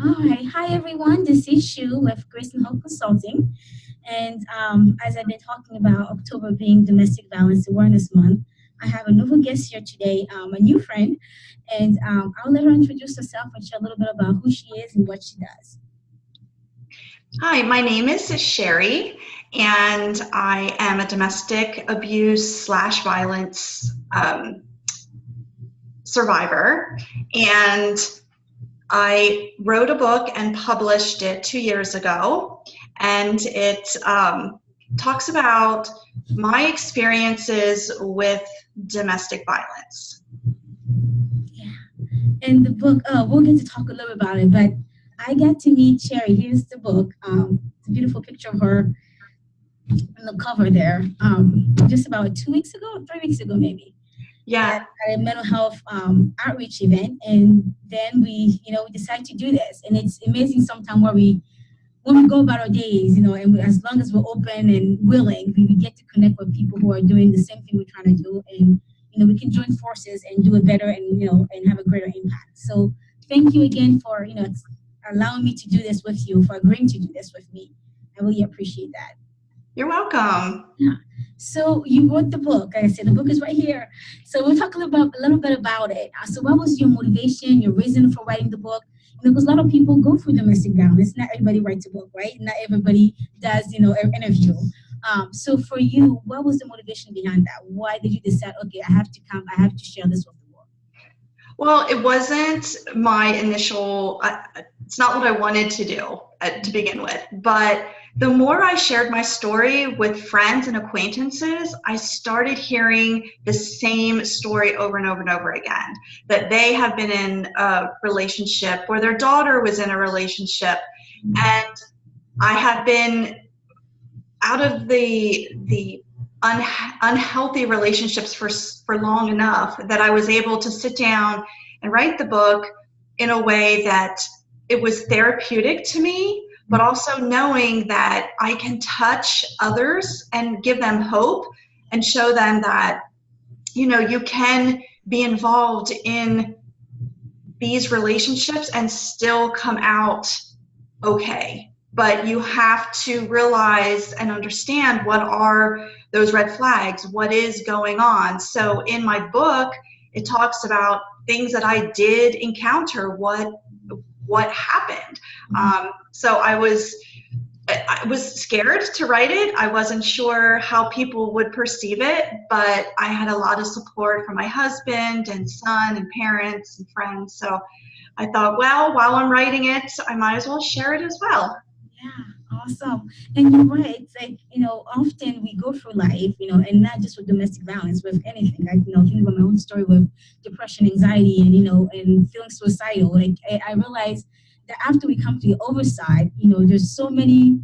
All right. Hi, everyone. This is Shu with Grace and Hope Consulting. And as I've been talking about October being Domestic Violence Awareness Month, I have a novel guest here today, a new friend. And I'll let her introduce herself and share a little bit about who she is and what she does. Hi, my name is Cherie, and I am a domestic abuse slash violence survivor. And I wrote a book and published it 2 years ago, and it talks about my experiences with domestic violence. Yeah. And the book, we'll get to talk a little bit about it, but I got to meet Cherie. Here's the book. It's a beautiful picture of her on the cover there, just about 2 weeks ago, 3 weeks ago, maybe. Yeah, At a mental health outreach event, and then we decided to do this, and it's amazing sometimes where we when we go about our days, and as long as we're open and willing, we get to connect with people who are doing the same thing we're trying to do, and we can join forces and do it better, and and have a greater impact. So thank you again for allowing me to do this with you, for agreeing to do this with me. I really appreciate that. you're welcome. Yeah. So you wrote the book. Like I said, the book is right here. So we'll talk a little bit about it. So what was your motivation, your reason for writing the book? Because a lot of people go through domestic violence. Not everybody writes a book, right? Not everybody does, an interview. So for you, what was the motivation behind that? Why did you decide, okay, I have to come, I have to share this with the world? Well, it wasn't my initial, it's not what I wanted to do to begin with. But the more I shared my story with friends and acquaintances, I started hearing the same story over and over and over again, that they have been in a relationship or their daughter was in a relationship. And I have been out of the unhealthy relationships for long enough that I was able to sit down and write the book in a way that it was therapeutic to me, but also knowing that I can touch others and give them hope and show them that, you can be involved in these relationships and still come out okay. But you have to realize and understand what are those red flags, what is going on. So in my book, it talks about things that I did encounter, what happened. So I was scared to write it. I wasn't sure how people would perceive it, but I had a lot of support from my husband and son and parents and friends. So I thought, well, while I'm writing it, I might as well share it as well. Yeah, awesome. And you're right. It's like, often we go through life, and not just with domestic violence, with anything. Like, think about my own story with depression, anxiety, and, and feeling suicidal. Like, I realized that after we come to the other side, there's so many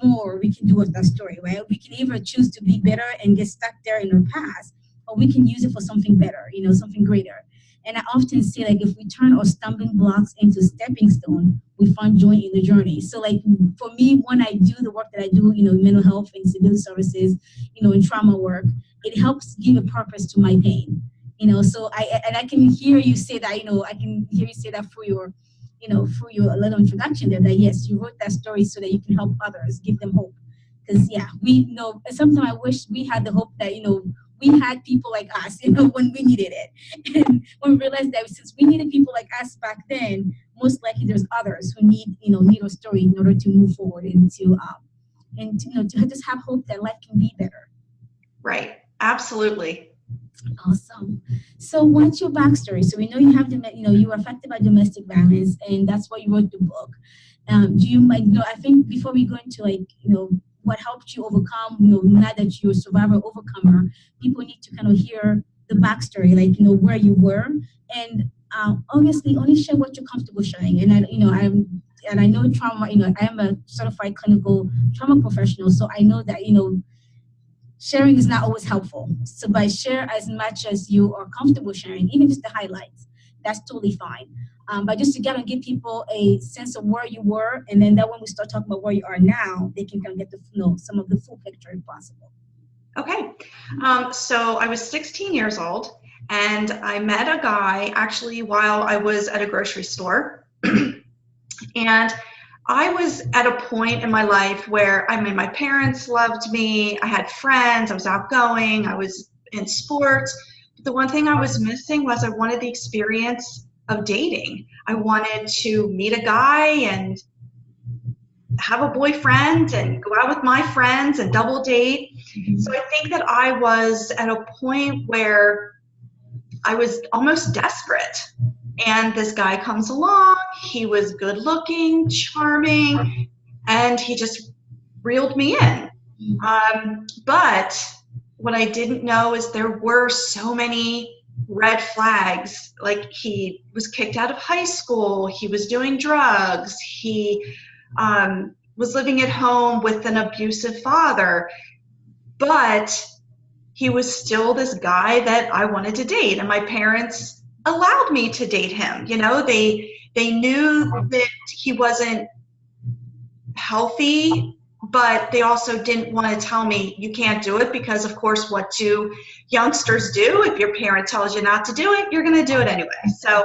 more we can do with that story, right? We can either choose to be bitter and get stuck there in our past, or we can use it for something better, something greater. And I often say, like, if we turn our stumbling blocks into stepping stone, we find joy in the journey. So, like, for me, when I do the work that I do, mental health and civil services, in trauma work, it helps give a purpose to my pain. So I can hear you say that, I can hear you say that through your little introduction there, that yes, you wrote that story so that you can help others, give them hope. Because yeah, we know sometimes I wish we had the hope that we had people like us, when we needed it. And when we realized that since we needed people like us back then, most likely there's others who need a story in order to move forward to just have hope that life can be better. Right. Absolutely. Awesome. So what's your backstory? So we know you have you were affected by domestic violence, and that's why you wrote the book. Do you like I think before we go into what helped you overcome, now that you're a survivor overcomer, people need to kind of hear the backstory, where you were, and obviously only share what you're comfortable sharing. And I know trauma, I am a certified clinical trauma professional, so I know that sharing is not always helpful. So by share as much as you are comfortable sharing, even just the highlights, that's totally fine. But just to kind of give people a sense of where you were, and then that when we start talking about where you are now, they can kind of get to know some of the full picture if possible. Okay. So I was 16 years old, and I met a guy actually while I was at a grocery store. And I was at a point in my life where, I mean, my parents loved me, I had friends, I was outgoing, I was in sports. But the one thing I was missing was I wanted the experience of dating. I wanted to meet a guy and have a boyfriend and go out with my friends and double date. So I think that I was at a point where I was almost desperate. And this guy comes along. He was good looking, charming, and he just reeled me in. But what I didn't know is there were so many red flags. Like, he was kicked out of high school, he was doing drugs, he was living at home with an abusive father, but he was still this guy that I wanted to date, and my parents allowed me to date him. You know, they knew that he wasn't healthy, but they also didn't want to tell me you can't do it, because of course, what do youngsters do? If your parent tells you not to do it, you're going to do it anyway. So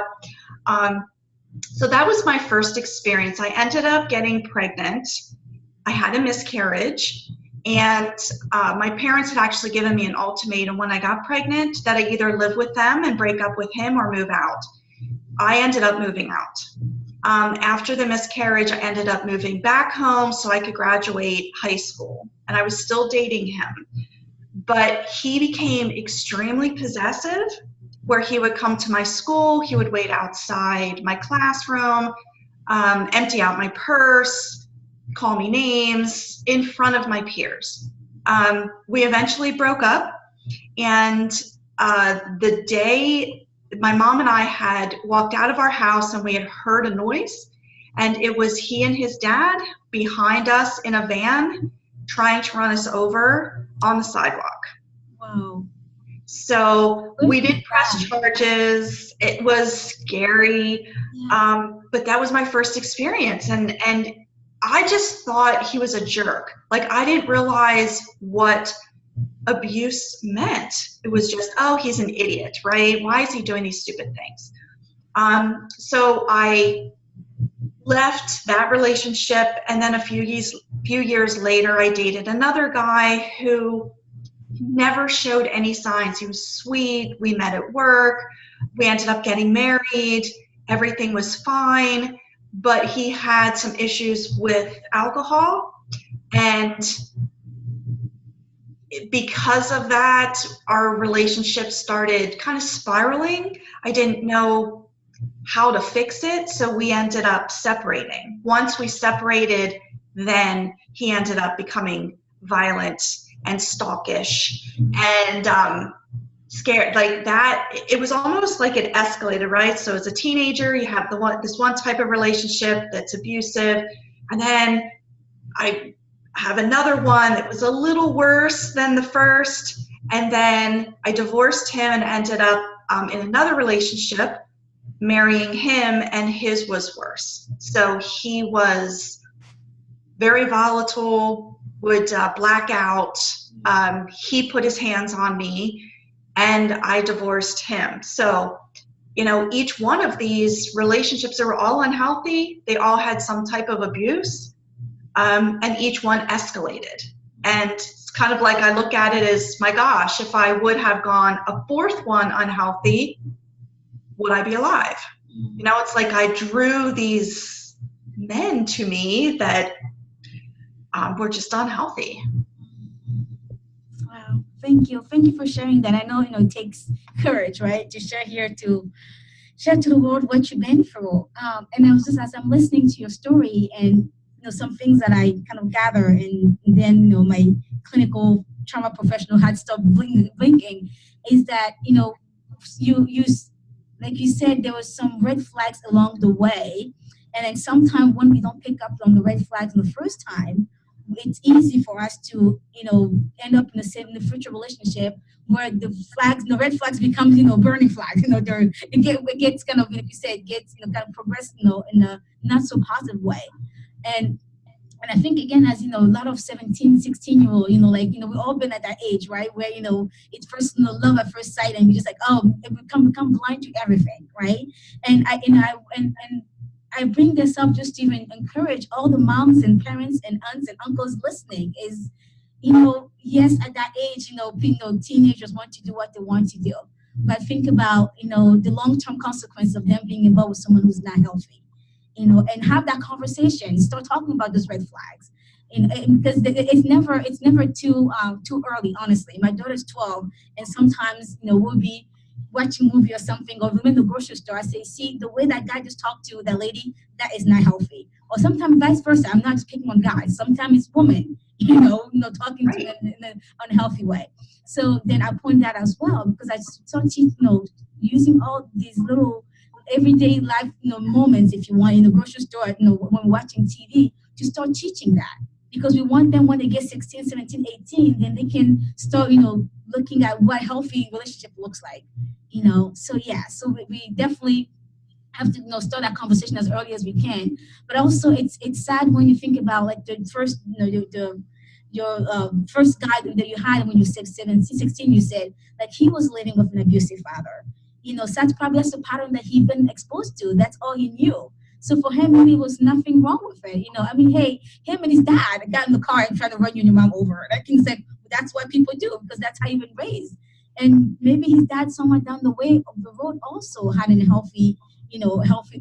that was my first experience. I ended up getting pregnant. I had a miscarriage, and my parents had actually given me an ultimatum when I got pregnant that I either live with them and break up with him or move out. I ended up moving out. After the miscarriage, I ended up moving back home so I could graduate high school, and I was still dating him. But he became extremely possessive, where he would come to my school, he would wait outside my classroom, empty out my purse, call me names in front of my peers. We eventually broke up, and the day my mom and I had walked out of our house and we had heard a noise, and it was he and his dad behind us in a van trying to run us over on the sidewalk. Wow. So we did press charges. It was scary, but that was my first experience, and I just thought he was a jerk. Like, I didn't realize what abuse meant. It was just, oh, he's an idiot, right? Why is he doing these stupid things? So I left that relationship, and then a few years later, I dated another guy who never showed any signs. He was sweet. We met at work. We ended up getting married. Everything was fine, but he had some issues with alcohol, and because of that, our relationship started kind of spiraling. I didn't know how to fix it, so we ended up separating. Once we separated, then he ended up becoming violent and stalkish and scared, like that. It was almost like it escalated, right? So as a teenager, you have this one type of relationship that's abusive, and then I have another one that was a little worse than the first, and then I divorced him and ended up in another relationship, marrying him, and his was worse. So he was very volatile, would black out. He put his hands on me, and I divorced him. So, you know, each one of these relationships, they were all unhealthy. They all had some type of abuse, and each one escalated. And it's kind of like, I look at it as, my gosh, if I would have gone a fourth one unhealthy, would I be alive? You know, it's like I drew these men to me that were just unhealthy. Wow. Thank you. Thank you for sharing that. I know, it takes courage, right? To share to the world what you've been through. And I was just, as I'm listening to your story, and some things that I kind of gather, and then my clinical trauma professional had stopped blinking, is that you like you said, there was some red flags along the way, and then sometimes when we don't pick up on the red flags the first time, it's easy for us to end up in the future relationship where the red flags become burning flags. It gets kind of, like you said, gets kind of progress in a not so positive way. And I think, again, as a lot of 17, 16-year-old, we've all been at that age, right? Where, it's first, love at first sight, and you're just like, oh, we become blind to everything, right? And I bring this up just to even encourage all the moms and parents and aunts and uncles listening is, yes, at that age, teenagers want to do what they want to do. But think about, the long-term consequence of them being involved with someone who's not healthy, and have that conversation. Start talking about those red flags. Because it's never too early. Honestly, my daughter's 12, and sometimes we'll be watching a movie or something, or we're in the grocery store. I say, see, the way that guy just talked to that lady, that is not healthy. Or sometimes vice versa. I'm not just picking on guys. Sometimes it's women, talking to Right. them in an unhealthy way. So then I point that as well, because I start using all these little everyday life moments, if you want, in the grocery store, when we're watching TV, to start teaching that, because we want them when they get 16, 17, 18, then they can start looking at what healthy relationship looks like. So yeah, so we definitely have to start that conversation as early as we can. But also, it's sad when you think about, like, the first the your first guy that you had when you were 16. You said, like, he was living with an abusive father. So that's the pattern that he'd been exposed to. That's all he knew. So for him, maybe was nothing wrong with it. I mean, hey, him and his dad got in the car and tried to run you and your mom over. That thing's like, that's what people do, because that's how you've been raised. And maybe his dad, somewhere down the way of the road, also had a healthy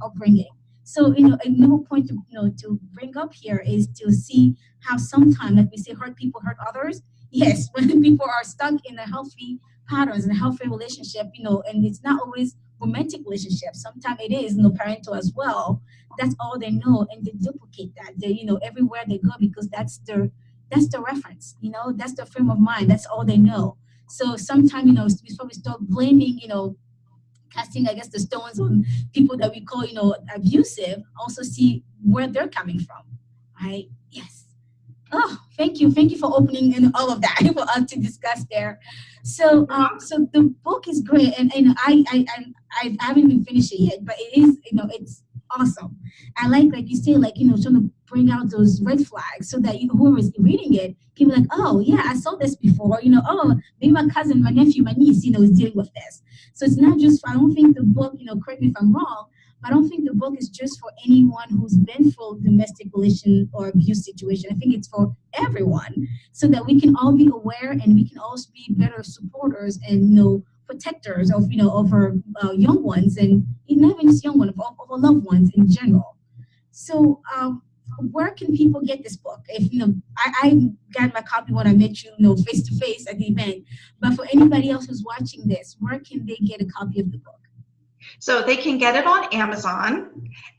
upbringing. So, another point to bring up here is to see how sometimes, like we say, hurt people hurt others. Yes, when people are stuck in a healthy patterns and a healthy relationship, and it's not always romantic relationships. Sometimes it is, parental as well. That's all they know, and they duplicate that. They, everywhere they go, because that's the reference. That's the frame of mind. That's all they know. So sometimes, before we start blaming, casting, I guess, the stones on people that we call, abusive, also see where they're coming from, right? Yes. Oh, thank you. Thank you for opening in all of that for us to discuss there. So, so the book is great, and I haven't even finished it yet, but it is, it's awesome. I like you say, like, trying to bring out those red flags so that whoever is reading it can be like, oh yeah, I saw this before. Oh, maybe my cousin, my nephew, my niece, is dealing with this. So it's not just. I don't think the book, correct me if I'm wrong, I don't think the book is just for anyone who's been through domestic relation or abuse situation. I think it's for everyone, so that we can all be aware, and we can also be better supporters and protectors of of our young ones, and not even just young ones, of our loved ones in general. So where can people get this book? If I got my copy when I met you, face to face at the event. But for anybody else who's watching this, where can they get a copy of the book? So they can get it on Amazon,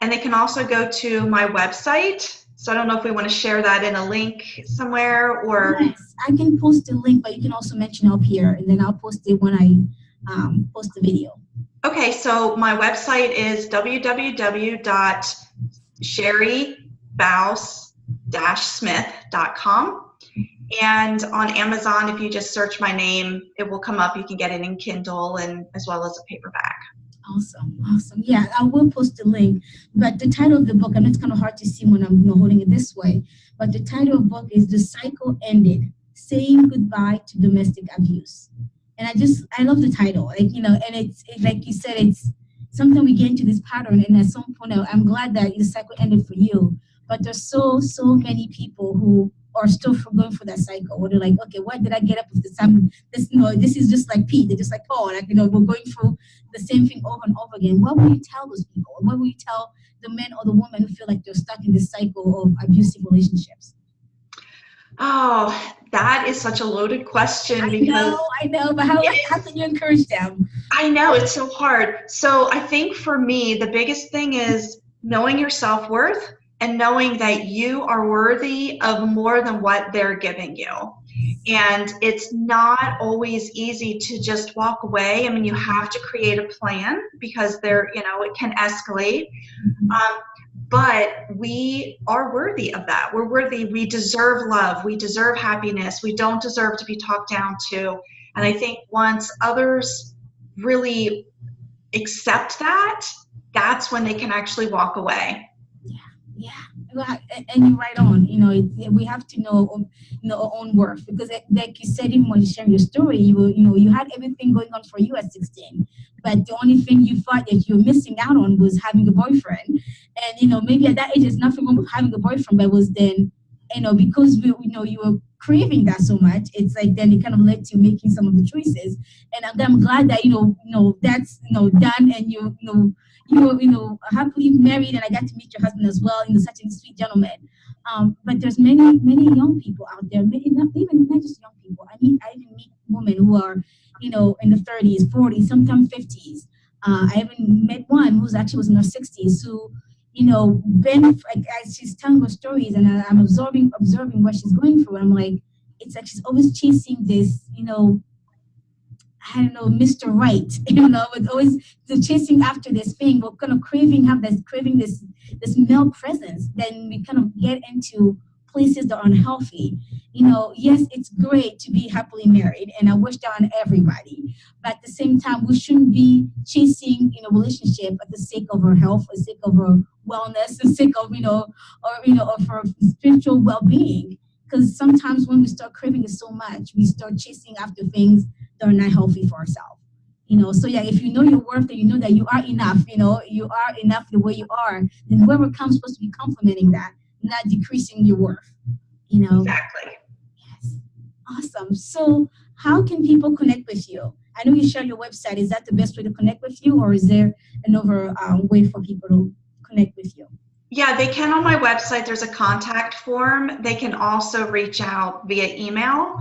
and they can also go to my website. So I don't know if we want to share that in a link somewhere, or Yes, I can post a link, but you can also mention up here, and then I'll post it when I post the video. okay. So my website is www.cheriefaus-smith.com. And on Amazon, if you just search my name, it will come up. You can get it in Kindle and as well as a paperback. Awesome, awesome. Yeah, I will post the link. But the title of the book, I know it's kind of hard to see when I'm holding it this way, but the title of the book is "The Cycle Ended: Saying Goodbye to Domestic Abuse." And I love the title. Like, and it's like you said, it's something we get into this pattern, and at some point, I'm glad that the cycle ended for you. But there's so many people who are still going through that cycle, where they're like, okay, why did I get up with this time? This is just like Pete. They're just like Paul. Like, we're going through the same thing over and over again. What will you tell those people? What will you tell the men or the women who feel like they're stuck in this cycle of abusive relationships? Oh, that is such a loaded question, because I know, but how can you encourage them? I know it's so hard. So I think for me, the biggest thing is knowing your self-worth and knowing that you are worthy of more than what they're giving you. And it's not always easy to just walk away. I mean, you have to create a plan, because it can escalate. But we are worthy of that. We're worthy. We deserve love. We deserve happiness. We don't deserve to be talked down to. And I think once others really accept that, that's when they can actually walk away. Yeah, Yeah, well, and you're right on. We have to know our own worth because, like you said, even when you share your story, you had everything going on for you at 16, but the only thing you thought that you were missing out on was having a boyfriend, and maybe at that age, there's nothing wrong with having a boyfriend, but was then, because you were craving that so much, it's like then it kind of led to making some of the choices, and I'm glad that that's done, and you were, happily married, and I got to meet your husband as well. Such a sweet gentleman. But there's many young people out there, not just young people. I even meet women who are, in the 30s, 40s, sometimes 50s. I even met one who's actually was in her 60s who, been like, as she's telling her stories, and I'm observing what she's going through, and I'm like, it's like she's always chasing this, I don't know, Mr. Right, with always the chasing after this thing, we're kind of craving this male presence. Then we kind of get into places that are unhealthy. Yes, it's great to be happily married, and I wish that on everybody. But at the same time, we shouldn't be chasing, relationship at the sake of our health, for the sake of our wellness, for the sake of, of our spiritual well-being. Because sometimes when we start craving it so much, we start chasing after things that are not healthy for ourselves. So yeah, if you know your worth and you know that you are enough, you are enough the way you are, then whoever comes supposed to be complimenting that, not decreasing your worth. Exactly. Yes. Awesome. So how can people connect with you? I know you share your website. Is that the best way to connect with you, or is there another way for people to connect with you? Yeah, they can on my website. There's a contact form. They can also reach out via email,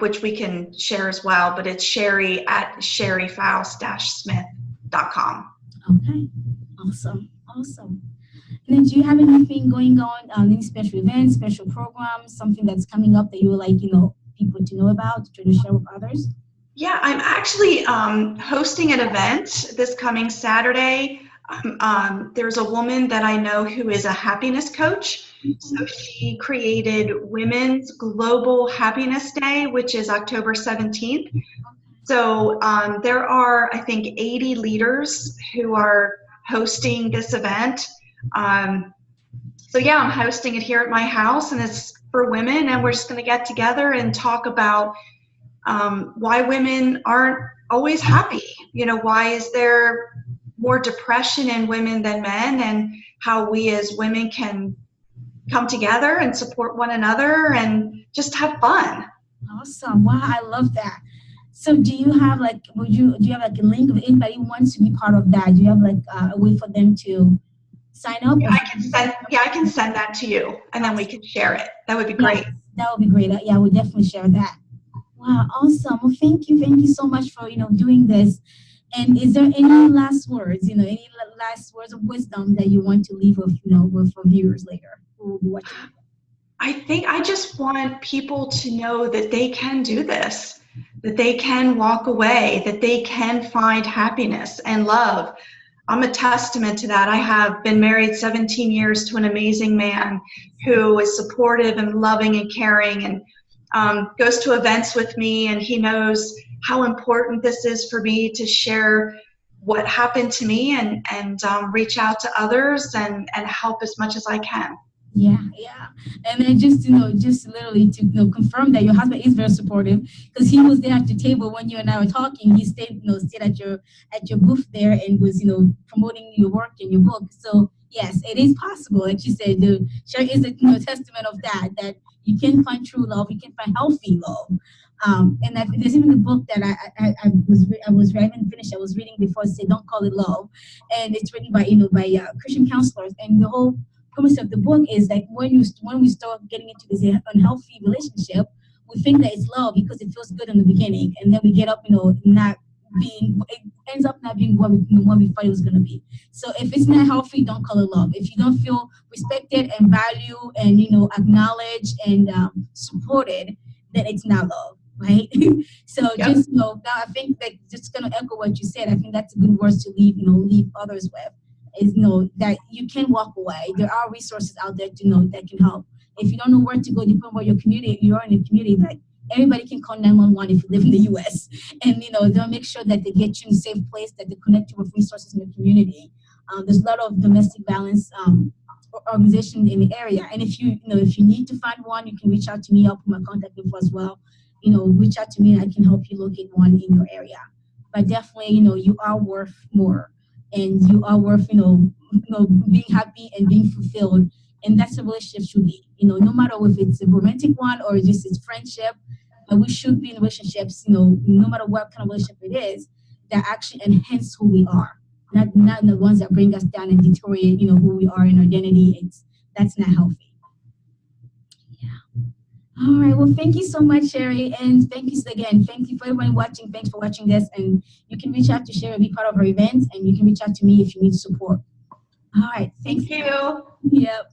which we can share as well. But it's Cherie at cheriefaus-smith.com. Okay. Awesome. Awesome. And then do you have anything going on, any special events, special programs, something that's coming up that you would like, people to know about, to share with others? Yeah, I'm actually hosting an event this coming Saturday. There's a woman that I know who is a happiness coach. So she created Women's Global Happiness Day, which is October 17th. So there are, I think, 80 leaders who are hosting this event. So yeah, I'm hosting it here at my house, and it's for women, and we're just going to get together and talk about why women aren't always happy. Why is there more depression in women than men, and how we as women can come together and support one another and just have fun. Awesome. Wow, I love that. So do you have like, do you have like a link if anybody wants to be part of that? Do you have like a way for them to sign up? Or I can send that to you, and then we can share it. That would be yeah, great. that would be great. Yeah, I would definitely share that. Wow, awesome. Well, thank you so much for doing this. And is there any last words? Any last words of wisdom that you want to leave with with our viewers later who will be watching? I think I just want people to know that they can do this, that they can walk away, that they can find happiness and love. I'm a testament to that. I have been married 17 years to an amazing man who is supportive and loving and caring, and goes to events with me, and he knows how important this is for me to share what happened to me, and reach out to others and help as much as I can. Yeah, yeah. And then just literally to confirm that your husband is very supportive because he was there at the table when you and I were talking. He stayed at your booth there and was promoting your work and your book. So yes, it is possible. Like you said, the share is a testament of that you can find true love, you can find healthy love. And there's even a book that I haven't finished. I was reading before. It said, "Don't Call It Love," and it's written by Christian counselors. And the whole premise of the book is that when we start getting into this unhealthy relationship, we think that it's love because it feels good in the beginning, and then we get up, not being. It ends up not being what we thought it was going to be. So if it's not healthy, don't call it love. If you don't feel respected and valued and acknowledged and supported, then it's not love. Right. So Yep. just now I think that just gonna echo what you said. I think that's a good words to leave others with is that you can walk away. There are resources out there to know that can help. If you don't know where to go, depending on what your community you are in a community, like everybody can call 911 if you live in the US. And they'll make sure that they get you in a safe place, that they connect you with resources in the community. There's a lot of domestic violence organization in the area. And if if you need to find one, you can reach out to me. I'll put my contact info as well. Reach out to me and I can help you locate one in your area. But definitely, you are worth more, and you are worth, being happy and being fulfilled. And that's a relationship should be, no matter if it's a romantic one or just it's friendship, but we should be in relationships, no matter what kind of relationship it is, that actually enhance who we are, not the ones that bring us down and deteriorate, who we are in our identity. That's not healthy. Yeah. All right. Well, thank you so much, Cherie, and thank you again. Thank you for everyone watching. Thanks for watching this, and you can reach out to Cherie, be part of our events, and you can reach out to me if you need support. All right. Thanks Thank again. you. Yep.